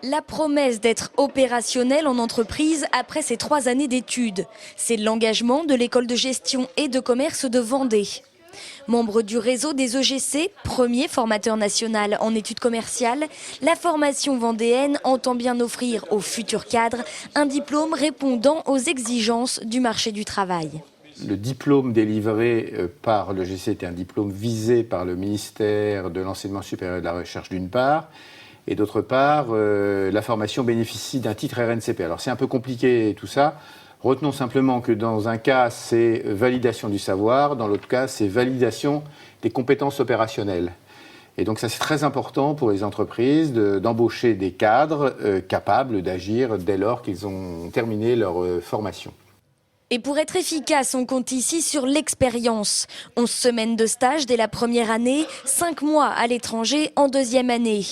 La promesse d'être opérationnel en entreprise après ces 3 années d'études. C'est l'engagement de l'école de gestion et de commerce de Vendée. Membre du réseau des EGC, premier formateur national en études commerciales, la formation vendéenne entend bien offrir aux futurs cadres un diplôme répondant aux exigences du marché du travail. Le diplôme délivré par l'EGC est un diplôme visé par le ministère de l'Enseignement supérieur et de la Recherche d'une part, et d'autre part, la formation bénéficie d'un titre RNCP. Alors c'est un peu compliqué tout ça. Retenons simplement que dans un cas, c'est validation du savoir, dans l'autre cas, c'est validation des compétences opérationnelles. Et donc ça, c'est très important pour les entreprises d'embaucher des cadres capables d'agir dès lors qu'ils ont terminé leur formation. Et pour être efficace, on compte ici sur l'expérience. 11 semaines de stage dès la première année, 5 mois à l'étranger en deuxième année.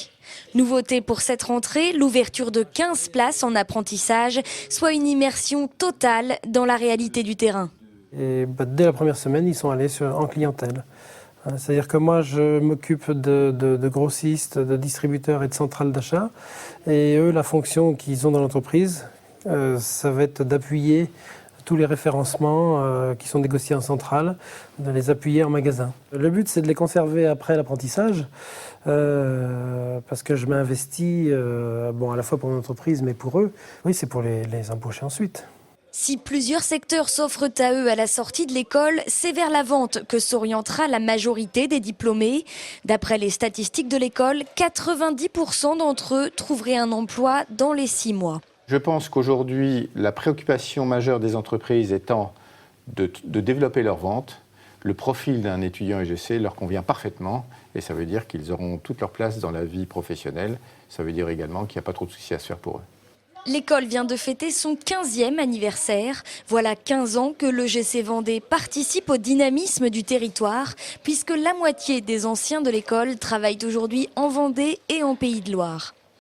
Nouveauté pour cette rentrée, l'ouverture de 15 places en apprentissage, soit une immersion totale dans la réalité du terrain. Et dès la première semaine, ils sont allés en clientèle. C'est-à-dire que moi, je m'occupe de grossistes, de distributeurs et de centrales d'achat. Et eux, la fonction qu'ils ont dans l'entreprise, ça va être d'appuyer tous les référencements qui sont négociés en centrale, de les appuyer en magasin. Le but, c'est de les conserver après l'apprentissage, parce que je m'investis à la fois pour mon entreprise, mais pour eux. Oui, c'est pour les embaucher ensuite. Si plusieurs secteurs s'offrent à eux à la sortie de l'école, c'est vers la vente que s'orientera la majorité des diplômés. D'après les statistiques de l'école, 90% d'entre eux trouveraient un emploi dans les 6 mois. Je pense qu'aujourd'hui, la préoccupation majeure des entreprises étant de développer leur vente, le profil d'un étudiant EGC leur convient parfaitement et ça veut dire qu'ils auront toute leur place dans la vie professionnelle. Ça veut dire également qu'il n'y a pas trop de soucis à se faire pour eux. L'école vient de fêter son 15e anniversaire. Voilà 15 ans que l'EGC Vendée participe au dynamisme du territoire, puisque la moitié des anciens de l'école travaillent aujourd'hui en Vendée et en Pays de Loire.